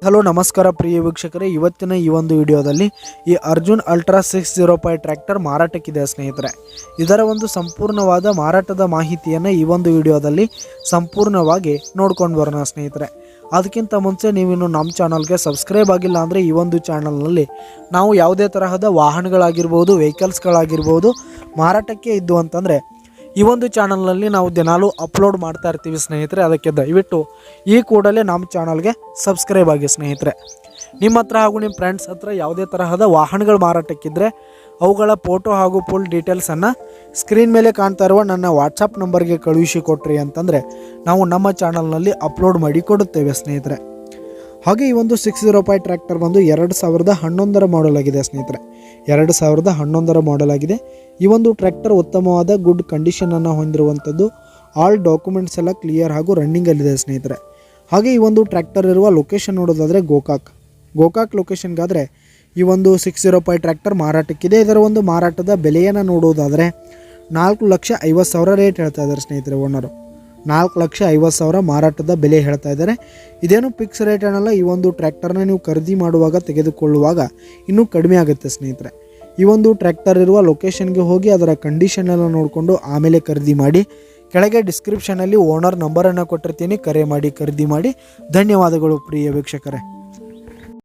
Hello ನಮಸ್ಕಾರ ಪ್ರಿಯ ವೀಕ್ಷಕರೇ, ಇವತ್ತಿನ ಈ ಒಂದು ವಿಡಿಯೋದಲ್ಲಿ ಈ ಅರ್ಜುನ್ ಅಲ್ಟ್ರಾ 605 ಟ್ರ್ಯಾಕ್ಟರ್ ಮಾರಾಟಕ್ಕಿದೆ ಸ್ನೇಹಿತರೆ. ಇದರ ಒಂದು ಸಂಪೂರ್ಣವಾದ ಮಾರಾಟದ ಮಾಹಿತಿಯನ್ನು ಈ ಒಂದು ವಿಡಿಯೋದಲ್ಲಿ ಸಂಪೂರ್ಣವಾಗಿ ನೋಡ್ಕೊಂಡು ಬರೋಣ ಸ್ನೇಹಿತರೆ. ಅದಕ್ಕಿಂತ ಮುಂಚೆ ನೀವಿನ್ನು ನಮ್ಮ ಚಾನಲ್ಗೆ ಸಬ್ಸ್ಕ್ರೈಬ್ ಆಗಿಲ್ಲ ಅಂದರೆ ಈ ಒಂದು ಚಾನಲ್ನಲ್ಲಿ ನಾವು ಯಾವುದೇ ತರಹದ ವಾಹನಗಳಾಗಿರ್ಬೋದು, ವೆಹಿಕಲ್ಸ್ಗಳಾಗಿರ್ಬೋದು ಮಾರಾಟಕ್ಕೆ ಇದ್ದು ಅಂತಂದರೆ ಈ ಒಂದು ಚಾನಲ್ನಲ್ಲಿ ನಾವು ದಿನಾಲೂ ಅಪ್ಲೋಡ್ ಮಾಡ್ತಾ ಇರ್ತೀವಿ ಸ್ನೇಹಿತರೆ. ಅದಕ್ಕೆ ದಯವಿಟ್ಟು ಈ ಕೂಡಲೇ ನಮ್ಮ ಚಾನಲ್ಗೆ ಸಬ್ಸ್ಕ್ರೈಬ್ ಆಗಿ ಸ್ನೇಹಿತರೆ. ನಿಮ್ಮ ಹತ್ರ ಹಾಗೂ ನಿಮ್ಮ ಫ್ರೆಂಡ್ಸ್ ಹತ್ರ ಯಾವುದೇ ತರಹದ ವಾಹನಗಳು ಮಾರಾಟಕ್ಕಿದ್ದರೆ ಅವುಗಳ ಫೋಟೋ ಹಾಗೂ ಫುಲ್ ಡೀಟೇಲ್ಸನ್ನು ಸ್ಕ್ರೀನ್ ಮೇಲೆ ಕಾಣ್ತಾ ಇರುವ ನನ್ನ ವಾಟ್ಸಪ್ ನಂಬರ್ಗೆ ಕಳುಹಿಸಿ ಕೊಟ್ರಿ ಅಂತಂದರೆ ನಾವು ನಮ್ಮ ಚಾನಲ್ನಲ್ಲಿ ಅಪ್ಲೋಡ್ ಮಾಡಿ ಕೊಡುತ್ತೇವೆ ಸ್ನೇಹಿತರೆ. ಹಾಗೆ ಈ ಒಂದು 605 ಟ್ರ್ಯಾಕ್ಟರ್ ಬಂದು 2011 ಮಾಡೆಲ್ ಆಗಿದೆ ಸ್ನೇಹಿತರೆ. 2011 ಮಾಡೆಲ್ ಆಗಿದೆ. ಈ ಒಂದು ಟ್ರ್ಯಾಕ್ಟರ್ ಉತ್ತಮವಾದ ಗುಡ್ ಕಂಡೀಷನನ್ನು ಹೊಂದಿರುವಂಥದ್ದು. ಆಲ್ ಡಾಕ್ಯುಮೆಂಟ್ಸ್ ಎಲ್ಲ ಕ್ಲಿಯರ್ ಹಾಗೂ ರನ್ನಿಂಗಲ್ಲಿದೆ ಸ್ನೇಹಿತರೆ. ಹಾಗೆ ಈ ಒಂದು ಟ್ರ್ಯಾಕ್ಟರ್ ಇರುವ ಲೊಕೇಶನ್ ನೋಡೋದಾದರೆ ಗೋಕಾಕ್ ಲೊಕೇಶನ್ಗಾದರೆ ಈ ಒಂದು 605 ಟ್ರ್ಯಾಕ್ಟರ್ ಮಾರಾಟಕ್ಕಿದೆ. ಇದರ ಒಂದು ಮಾರಾಟದ ಬೆಲೆಯನ್ನು ನೋಡುವುದಾದರೆ 4,50,000 ರೇಟ್ ಹೇಳ್ತಾ ಇದ್ದಾರೆ ಸ್ನೇಹಿತರೆ. ಓನರು 4,50,000 ಮಾರಾಟದ ಬೆಲೆ ಹೇಳ್ತಾ ಇದ್ದಾರೆ. ಇದೇನು ಫಿಕ್ಸ್ ರೇಟ್ ಅನ್ನಲ್ಲ. ಈ ಒಂದು ಟ್ರ್ಯಾಕ್ಟರ್ನ ನೀವು ಖರೀದಿ ಮಾಡುವಾಗ, ತೆಗೆದುಕೊಳ್ಳುವಾಗ ಇನ್ನೂ ಕಡಿಮೆ ಆಗುತ್ತೆ ಸ್ನೇಹಿತರೆ. ಈ ಒಂದು ಟ್ರ್ಯಾಕ್ಟರ್ ಇರುವ ಲೊಕೇಶನ್ಗೆ ಹೋಗಿ ಅದರ ಕಂಡೀಷನ್ ಎಲ್ಲ ನೋಡಿಕೊಂಡು ಆಮೇಲೆ ಖರೀದಿ ಮಾಡಿ. ಕೆಳಗೆ ಡಿಸ್ಕ್ರಿಪ್ಷನಲ್ಲಿ ಓನರ್ ನಂಬರನ್ನು ಕೊಟ್ಟಿರ್ತೀನಿ, ಕರೆ ಮಾಡಿ ಖರೀದಿ ಮಾಡಿ. ಧನ್ಯವಾದಗಳು ಪ್ರಿಯ ವೀಕ್ಷಕರೇ.